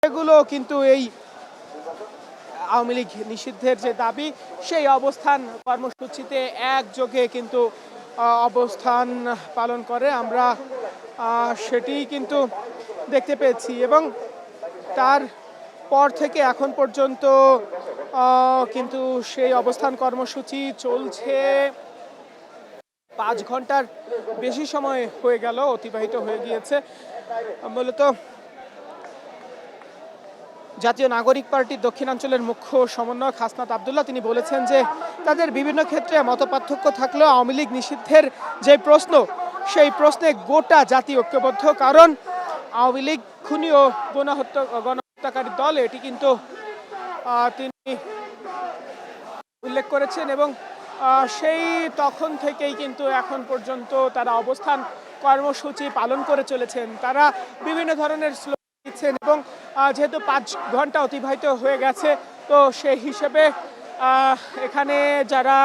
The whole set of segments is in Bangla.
এগুলো কিন্তু এই আওয়ামী লীগ নিষিদ্ধের যে দাবি সেই অবস্থান কর্মসূচিতে একযোগে কিন্তু অবস্থান পালন করে আমরা সেটি কিন্তু দেখতে পেয়েছি এবং তার পর থেকে এখন পর্যন্ত কিন্তু সেই অবস্থান কর্মসূচি চলছে 5 ঘন্টার বেশি সময় হয়ে গেল অতিবাহিত হয়ে গিয়েছে মূলত জাতীয় নাগরিক পার্টির দক্ষিণাঞ্চলের মুখ্য সমন্বয়ক হাসনাত আব্দুল্লাহ তিনি বলেছেন যে তাদের বিভিন্ন ক্ষেত্রে মতপার্থক্য থাকলেও আওয়ামী লীগ নিষিদ্ধের যে প্রশ্ন সেই প্রশ্নে গোটা জাতি ঐক্যবদ্ধ কারণ আওয়ামী লীগ খুনি ও গণহত্যাকারী দল এটি কিন্তু তিনি উল্লেখ করেছেন এবং সেই তখন থেকেই কিন্তু এখন পর্যন্ত তারা অবস্থান কর্মসূচি পালন করে চলেছেন তারা বিভিন্ন ধরনের দিচ্ছেন এবং যেহেতু 5 ঘন্টা অতিবাহিত হয়ে গেছে তো সেই হিসেবে এখানে যারা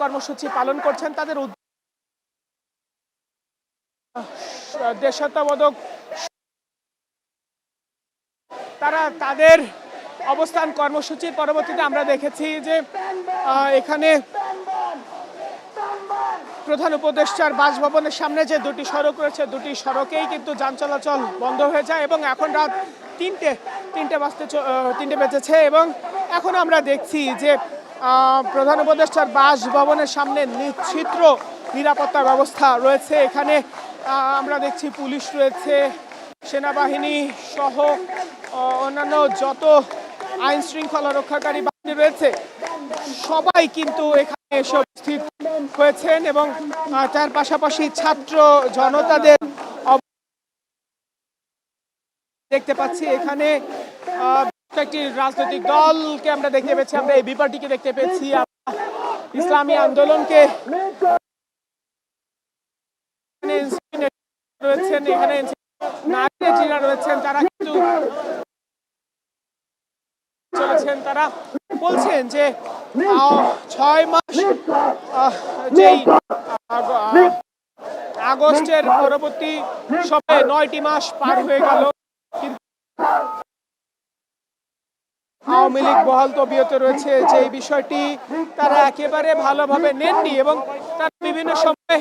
কর্মসূচি পালন করছেন তাদের দেশাত্মবোধক তারা তাদের অবস্থান কর্মসূচির পরবর্তীতে আমরা দেখেছি যে এখানে প্রধান উপদেষ্টার বাসভবনের সামনে যে দুটি সড়ক রয়েছে দুটি সড়কেই কিন্তু যান চলাচল বন্ধ হয়ে যায় এবং এখন রাত তিনটে বেজেছে এবং এখন আমরা দেখছি যে প্রধান উপদেষ্টার বাসভবনের সামনে নিশ্চিদ্র নিরাপত্তা ব্যবস্থা রয়েছে এখানে আমরা দেখছি পুলিশ রয়েছে সেনাবাহিনী সহ অন্যান্য যত আইন শৃঙ্খলা রক্ষাকারী বাহিনী রয়েছে সবাই কিন্তু এখানে এসে উপস্থিত হয়েছেন এবং তার পাশাপাশি ছাত্র জনতাদের দেখতে পাচ্ছি এখানে একটি রাজনৈতিক দলকে আমরা দেখতে পেয়েছি আমরা এই বিপার্টিকে দেখতে পেয়েছি ইসলামী আন্দোলনকে রয়েছেন এখানে নারীরা রয়েছেন তারা কিন্তু চলেছেন তারা বলছেন যে 6 মাস যেই আগস্টের পরবর্তী সবে 9টি মাস পার হয়ে গেল কিন্তু আওয়ামী লীগ বহাল তবিয়তে রয়েছে যে বিষয়টি তারা একেবারে ভালোভাবে নেননি এবং তারা বিভিন্ন সময়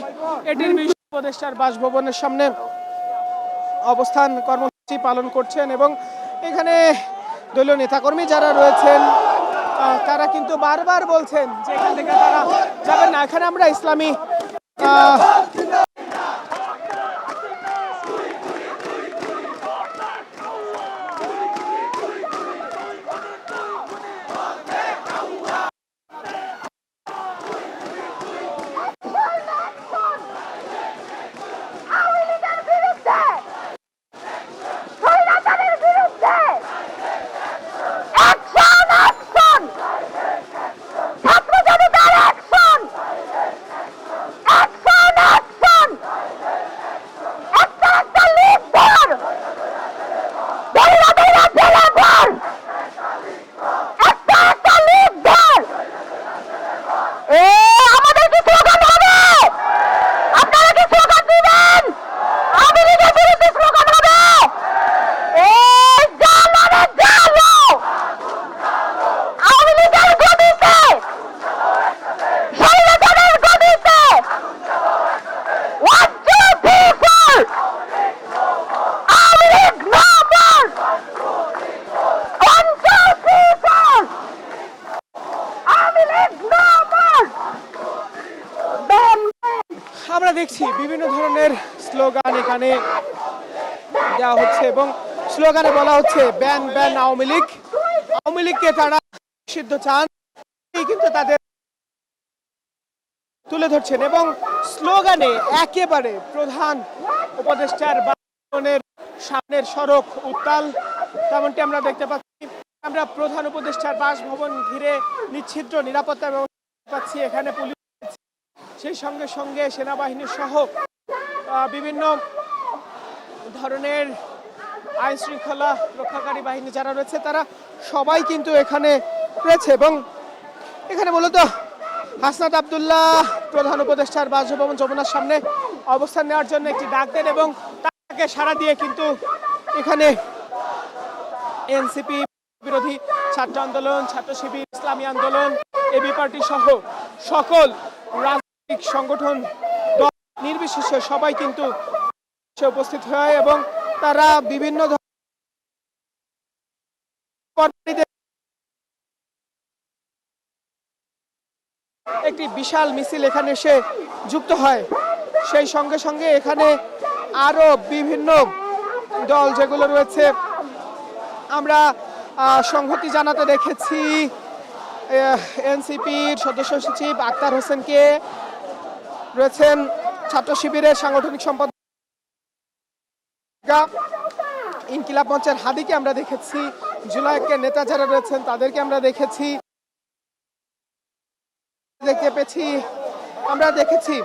এটির বিষয়ে উপদেষ্টার বাসভবনের সামনে অবস্থান কর্মসূচি পালন করছেন এবং এখানে দলীয় নেতাকর্মী যারা রয়েছেন তারা কিন্তু বারবার বলছেন যে এখান থেকে তারা যাবেন না এখানে আমরা ইসলামী আমরা দেখছি বিভিন্ন ধরনের স্লোগান এখানে দেওয়া হচ্ছে এবং স্লোগানে বলা হচ্ছে ব্যান ব্যান আওয়ামী লীগকে তারা নিষিদ্ধ চান কিন্তু তাদের তুলে ধরছেন এবং স্লোগানে একেবারে প্রধান উপদেষ্টার বাসভবনের সামনের সড়ক উত্তাল তেমনটি আমরা দেখতে পাচ্ছি আমরা প্রধান উপদেষ্টার বাসভবন ঘিরে নিশ্চিদ্র নিরাপত্তা ব্যবস্থা পাচ্ছি এখানে পুলিশ সেই সঙ্গে সঙ্গে সেনাবাহিনী সহ বিভিন্ন ধরনের আইন শৃঙ্খলা রক্ষাকারী বাহিনী যারা রয়েছে তারা সবাই কিন্তু এখানে রয়েছে এবং এখানে মূলত হাসনাত আব্দুল্লাহ প্রধান উপদেষ্টার বাসভবন যমুনার সামনে অবস্থান নেওয়ার জন্য একটি ডাক দেন এবং তাকে সাড়া দিয়ে কিন্তু এখানে এনসিপি, বিরোধী ছাত্র আন্দোলন, ছাত্র শিবির, ইসলামী আন্দোলন, এবি পার্টি সহ সকল রাজনৈতিক সংগঠন দল নির্বিশেষে সবাই কিন্তু উপস্থিত হয় এবং তারা বিভিন্ন একটি বিশাল মিছিল এখানে এসে যুক্ত হয়। সেই সঙ্গে সঙ্গে এখানে আরো বিভিন্ন দল যেগুলো রয়েছে আমরা সংহতি জানাতে দেখেছি এনসিপির সদস্য সচিব আক্তার হোসেনকে, রয়েছেন ছাত্র শিবিরের সাংগঠনিক সম্পাদক ইনকিলাব মঞ্চের হাদিকে আমরা দেখেছি, জুলাইকের নেতা যারা রয়েছেন তাদেরকে আমরা দেখেছি, আমরা দেখেছি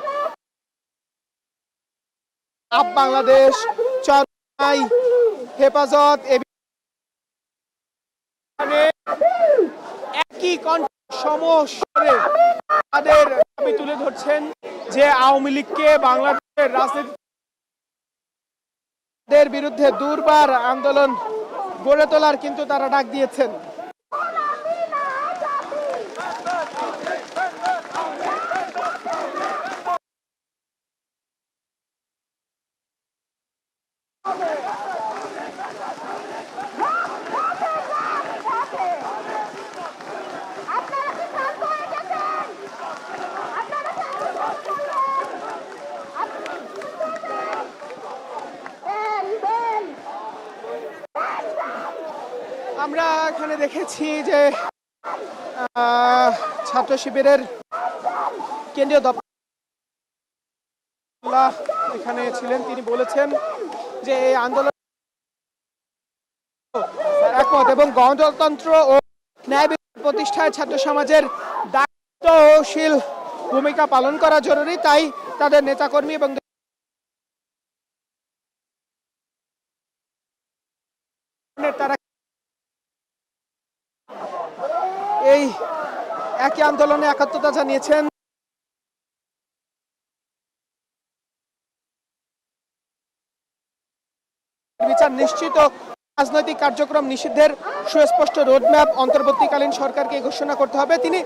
আপ বাংলাদেশ, চরমাই, হেফাজত একই সমস্যারে তাদের দাবি তুলে ধরছেন যে আওয়ামী লীগকে বাংলাদেশের রাজনীতির বিরুদ্ধে দুর্বার আন্দোলন গড়ে তোলার কিন্তু তারা ডাক দিয়েছেন। আমরা এখানে দেখেছি যে ছাত্র শিবিরের কেন্দ্রীয় দপ্তর এখানে ছিলেন, তিনি বলেছেন যে এই আন্দোলন একমত এবং গণতন্ত্র ও ন্যায় বিচার প্রতিষ্ঠায় ছাত্র সমাজের দায়িত্বশীল ভূমিকা পালন করা জরুরি, তাই তাদের নেতাকর্মী এবং তারা এই একই আন্দোলনে একাত্মতা জানিয়েছেন। বিচার নিশ্চিত রাজনৈতিক কার্যক্রম নিষিদ্ধের সুস্পষ্ট রোডম্যাপ অন্তর্বর্তীকালীন সরকারকে ঘোষণা করতে হবে। তিনি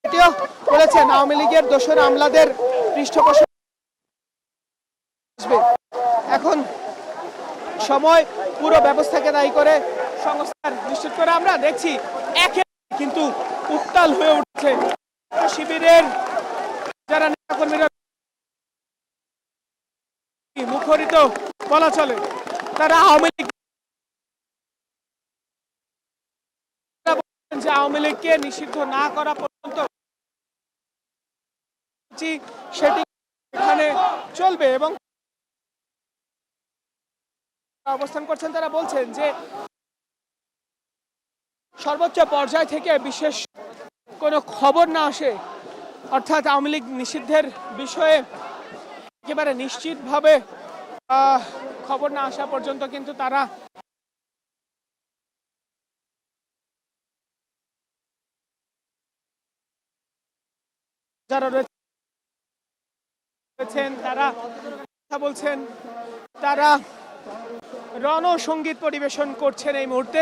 এটিও বলেছেন আওয়ামী লীগের দোসর আমলাদের পৃষ্ঠপোষক এখন সময় পুরো ব্যবস্থাকে দায়ী করে সংস্কার নিশ্চিত করে। আমরা দেখছি একে কিন্তু উত্তাল হয়ে উঠছে শিবিরের যারা নেতাকর্মীরা, মুখরিত বলা চলে, তারা আওয়ামী লীগ যে আওয়ামী লীগকে নিষিদ্ধ না করা পর্যন্ত সেটি এখানে চলবে এবং অবস্থান করছেন। তারা বলছেন যে সর্বোচ্চ পর্যায় থেকে বিশেষ কোনো খবর না আসে, অর্থাৎ আওয়ামী লীগ নিষিদ্ধের বিষয়ে একেবারে নিশ্চিতভাবে খবর না আসা পর্যন্ত কিন্তু তারা যারা রয়েছেন তারা কথা বলছেন, তারা রণসঙ্গীত পরিবেশন করছেন এই মুহূর্তে।